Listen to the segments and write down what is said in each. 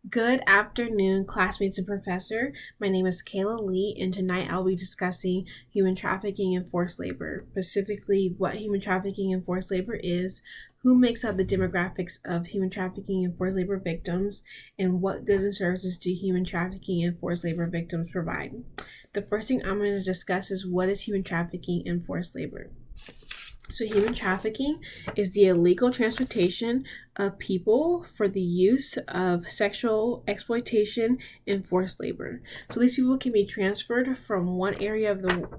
Good afternoon, classmates and professor. My name is Kayla Lee, and tonight I'll be discussing human trafficking and forced labor, specifically what human trafficking and forced labor is, who makes up the demographics of human trafficking and forced labor victims, and what goods and services do human trafficking and forced labor victims provide. The first thing I'm going to discuss is what is human trafficking and forced labor. So, human trafficking is the illegal transportation of people for the use of sexual exploitation and forced labor. So, these people can be transferred from one area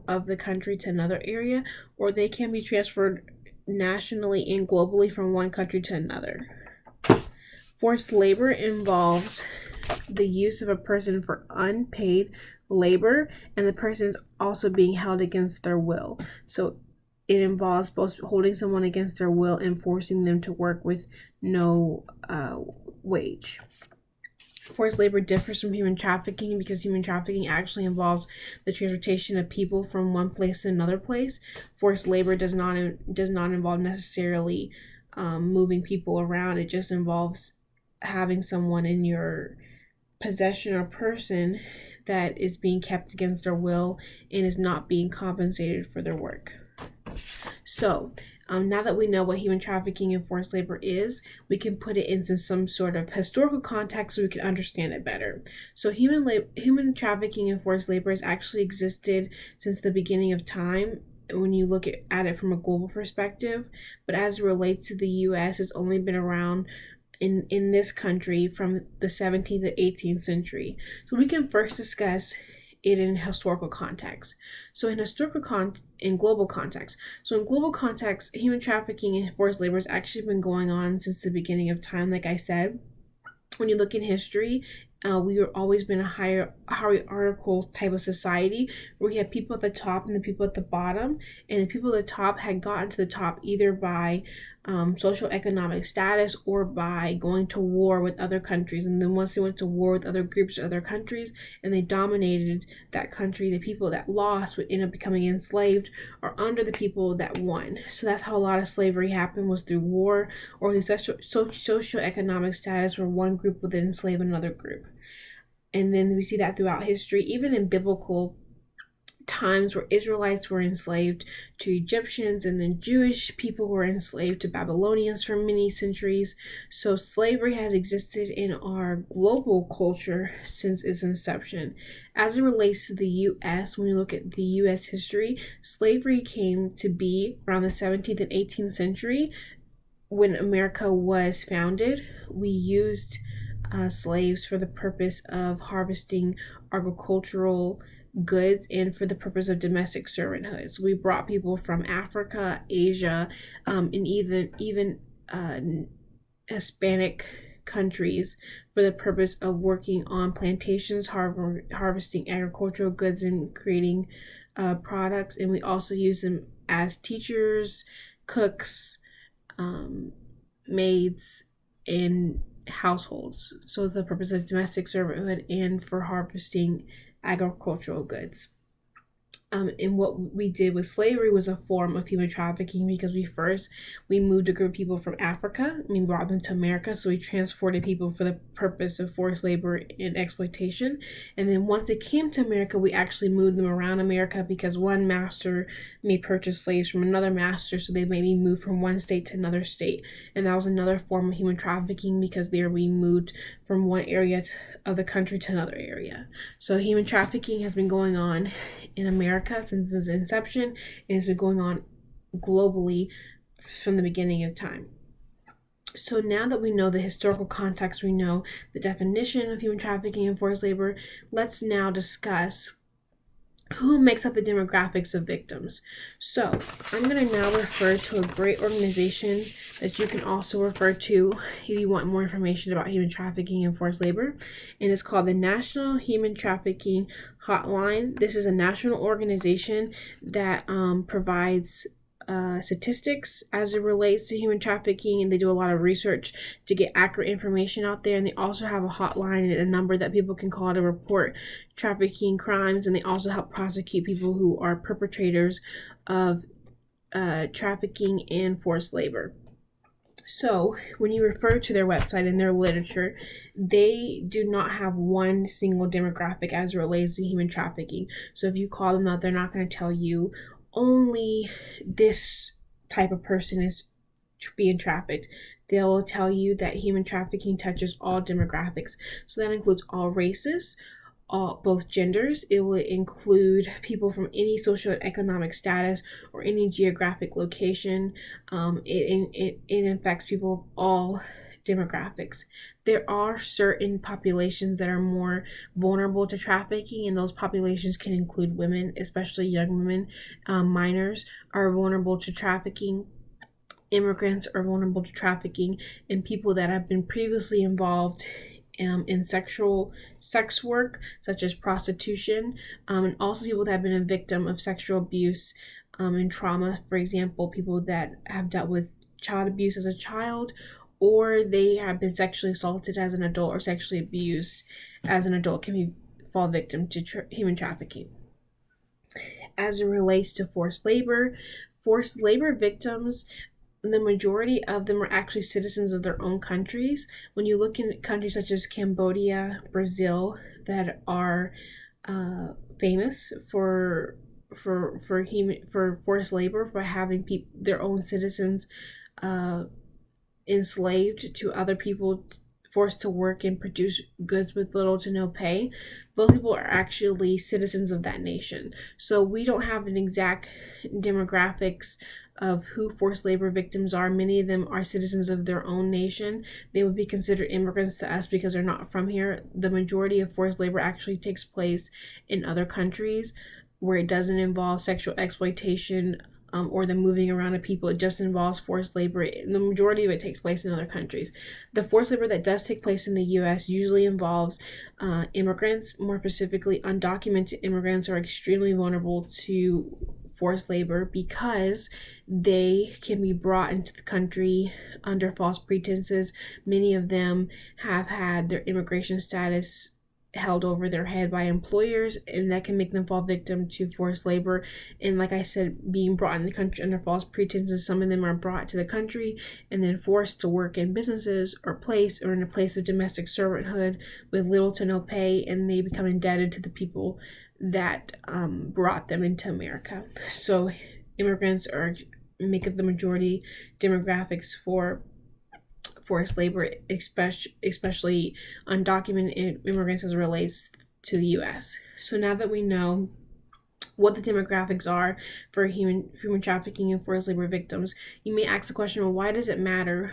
of the country to another area, or they can be transferred nationally and globally from one country to another. Forced labor involves the use of a person for unpaid labor, and the person is also being held against their will. So it involves both holding someone against their will and forcing them to work with no wage. Forced labor differs from human trafficking because human trafficking actually involves the transportation of people from one place to another place. Forced labor does not involve necessarily moving people around. It just involves having someone in your possession or person that is being kept against their will and is not being compensated for their work. So, now that we know what human trafficking and forced labor is, we can put it into some sort of historical context so we can understand it better. So, human trafficking and forced labor has actually existed since the beginning of time when you look at it from a global perspective, but as it relates to the U.S., it's only been around in this country from the 17th to 18th century. So we can first discuss it in historical context. So in global context. So in global context, human trafficking and forced labor has actually been going on since the beginning of time, like I said. When you look in history, we have always been a hierarchical type of society where we have people at the top and the people at the bottom, and the people at the top had gotten to the top either by social economic status or by going to war with other countries. And then once they went to war with other groups or other countries and they dominated that country, the people that lost would end up becoming enslaved or under the people that won. So that's how a lot of slavery happened, was through war or through social economic status where one group would then enslave another group. And then we see that throughout history, even in biblical times where Israelites were enslaved to Egyptians, and then Jewish people were enslaved to Babylonians for many centuries. So slavery has existed in our global culture since its inception. As it relates to the U.S., when you look at the U.S. history, slavery came to be around the 17th and 18th century. When America was founded, we used slaves for the purpose of harvesting agricultural goods and for the purpose of domestic servanthood. So we brought people from Africa, Asia, and even Hispanic countries for the purpose of working on plantations, harvesting agricultural goods and creating products. And we also use them as teachers, cooks, maids, and households. So the purpose of domestic servanthood and for harvesting agricultural goods. And what we did with slavery was a form of human trafficking because we moved a group of people from Africa and we brought them to America. So we transported people for the purpose of forced labor and exploitation. And then once they came to America, we actually moved them around America because one master may purchase slaves from another master, so they may be moved from one state to another state. And that was another form of human trafficking because they were being moved from one area of the country to another area. So human trafficking has been going on in America since its inception, and it's been going on globally from the beginning of time. So now that we know the historical context, we know the definition of human trafficking and forced labor, let's now discuss who makes up the demographics of victims. So I'm going to now refer to a great organization that you can also refer to if you want more information about human trafficking and forced labor, and it's called the National Human Trafficking Hotline. This is a national organization that provides statistics as it relates to human trafficking, and they do a lot of research to get accurate information out there. And they also have a hotline and a number that people can call to report trafficking crimes, and they also help prosecute people who are perpetrators of trafficking and forced labor. So, when you refer to their website and their literature, they do not have one single demographic as it relates to human trafficking. So, if you call them up, they're not going to tell you only this type of person is being trafficked. They'll tell you that human trafficking touches all demographics. So, that includes all races, both genders. It will include people from any social and economic status or any geographic location. It affects people of all demographics. There are certain populations that are more vulnerable to trafficking, and those populations can include women, especially young women. Minors are vulnerable to trafficking. Immigrants are vulnerable to trafficking, and people that have been previously involved in sex work, such as prostitution, and also people that have been a victim of sexual abuse and trauma. For example, people that have dealt with child abuse as a child, or they have been sexually assaulted as an adult or sexually abused as an adult fall victim to human trafficking. As it relates to forced labor victims, the majority of them are actually citizens of their own countries. When you look in countries such as Cambodia, Brazil, that are famous for forced labor, by having their own citizens enslaved to other people, forced to work and produce goods with little to no pay, those people are actually citizens of that nation. So we don't have an exact demographics of who forced labor victims are. Many of them are citizens of their own nation. They would be considered immigrants to us because they're not from here. The majority of forced labor actually takes place in other countries where it doesn't involve sexual exploitation or the moving around of people. It just involves forced labor. The majority of it takes place in other countries. The forced labor that does take place in the U.S. usually involves immigrants. More specifically, undocumented immigrants are extremely vulnerable to forced labor because they can be brought into the country under false pretenses. Many of them have had their immigration status held over their head by employers, and that can make them fall victim to forced labor. And like I said, being brought in the country under false pretenses, some of them are brought to the country and then forced to work in businesses or in a place of domestic servanthood with little to no pay, and they become indebted to the people that brought them into America. So immigrants make up the majority demographics for forced labor, especially undocumented immigrants as it relates to the U.S. So now that we know what the demographics are for human trafficking and forced labor victims, you may ask the question, well, why does it matter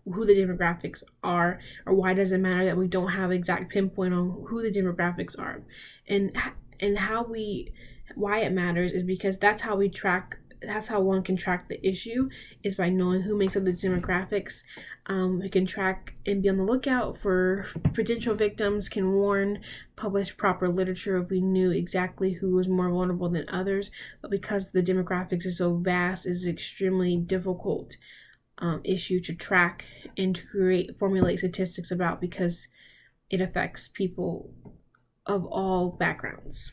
who the demographics are, or why does it matter that we don't have exact pinpoint on who the demographics are? And why it matters is because that's how one can track the issue, is by knowing who makes up the demographics. We can track and be on the lookout for potential victims, can warn, publish proper literature if we knew exactly who was more vulnerable than others. But because the demographics is so vast, it's an extremely difficult issue to track and to formulate statistics about, because it affects people of all backgrounds.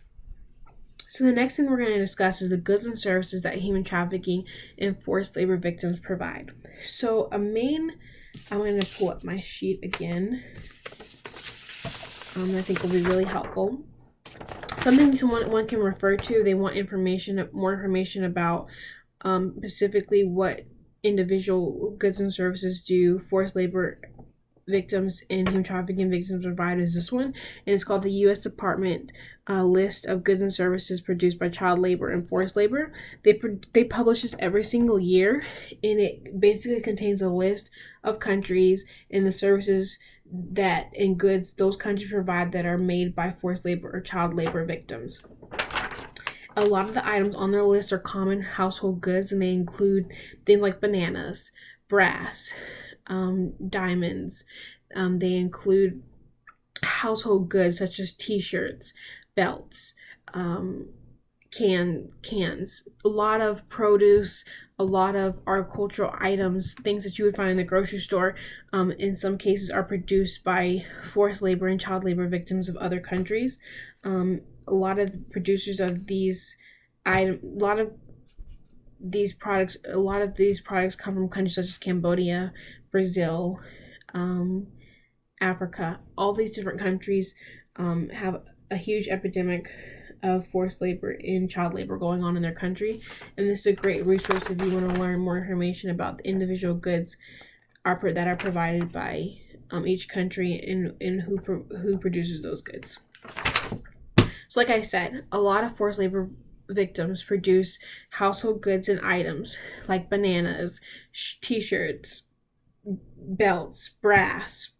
So the next thing we're going to discuss is the goods and services that human trafficking and forced labor victims provide. So I'm going to pull up my sheet again. I think will be really helpful. Something one can refer to. They want more information about specifically what individual goods and services do forced labor victims and human trafficking victims provide, is this one, and it's called the U.S. Department List of Goods and Services Produced by Child Labor and Forced Labor. They publish this every single year, and it basically contains a list of countries and the services and goods those countries provide that are made by forced labor or child labor victims. A lot of the items on their list are common household goods, and they include things like bananas, brass, diamonds. They include household goods such as t-shirts, belts, cans, a lot of produce, a lot of agricultural items, things that you would find in the grocery store, in some cases are produced by forced labor and child labor victims of other countries. A lot of producers of these products come from countries such as Cambodia, Brazil, Africa. All these different countries have a huge epidemic of forced labor and child labor going on in their country, and this is a great resource if you want to learn more information about the individual goods that are provided by each country and who produces those goods. So like I said, a lot of forced labor victims produce household goods and items like bananas, t-shirts, belts, brass,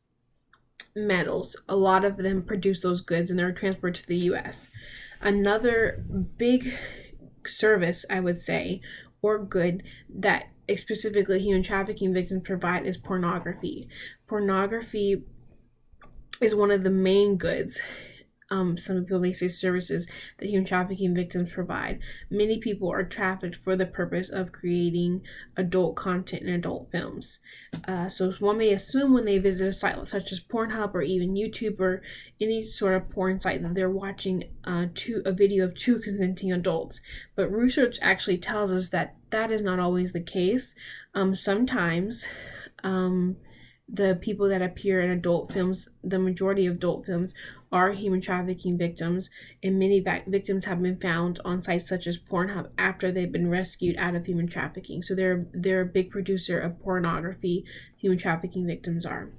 metals. A lot of them produce those goods and they're transported to the US. Another big service, I would say, or good that specifically human trafficking victims provide is pornography. Pornography is one of the main goods. Some people may say services that human trafficking victims provide. Many people are trafficked for the purpose of creating adult content and adult films. So one may assume when they visit a site such as Pornhub or even YouTube or any sort of porn site that they're watching a video of two consenting adults. But research actually tells us that that is not always the case. Sometimes the people that appear in adult films, the majority of adult films, are human trafficking victims, and many victims have been found on sites such as Pornhub after they've been rescued out of human trafficking. So they're a big producer of pornography. Human trafficking victims are.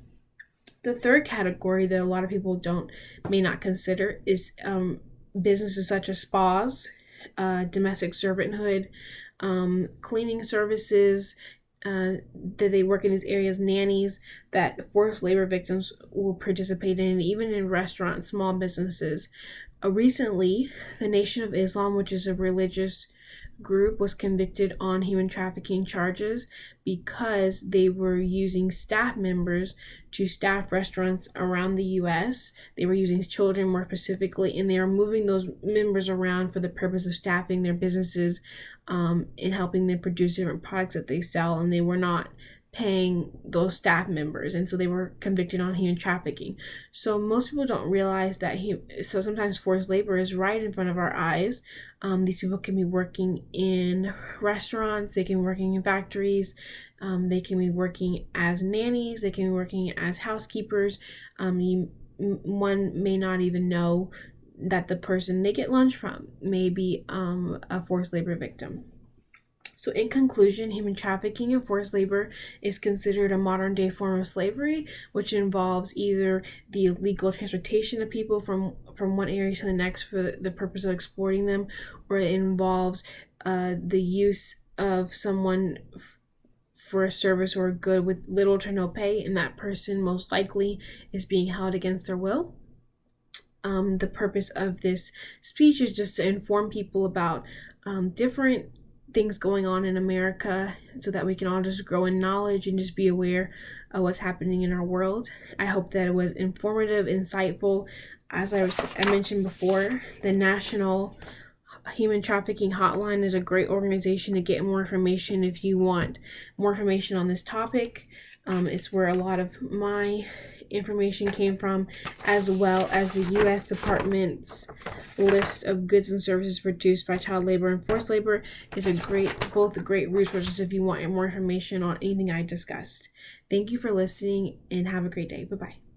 The third category that a lot of people may not consider is businesses such as spas, domestic servanthood, cleaning services, that they work in these areas, nannies, that forced labor victims will participate in, even in restaurants, small businesses. Recently, the Nation of Islam, which is a religious group, was convicted on human trafficking charges because they were using staff members to staff restaurants around the US. They were using children more specifically, and they are moving those members around for the purpose of staffing their businesses and helping them produce different products that they sell, and they were not paying those staff members, and so they were convicted on human trafficking. So most people don't realize that so sometimes forced labor is right in front of our eyes. These people can be working in restaurants, they can be working in factories, they can be working as nannies, they can be working as housekeepers. One may not even know that the person they get lunch from may be a forced labor victim. So in conclusion, human trafficking and forced labor is considered a modern day form of slavery, which involves either the illegal transportation of people from one area to the next for the purpose of exploiting them, or it involves the use of someone for a service or a good with little to no pay, and that person most likely is being held against their will. The purpose of this speech is just to inform people about different things going on in America so that we can all just grow in knowledge and just be aware of what's happening in our world. I hope that it was informative, insightful. As I mentioned before, the National Human Trafficking Hotline is a great organization to get more information if you want more information on this topic. It's where a lot of my information came from, as well as the U.S. Department's list of goods and services produced by child labor and forced labor is both great resources if you want more information on anything I discussed. Thank you for listening and have a great day. Bye-bye.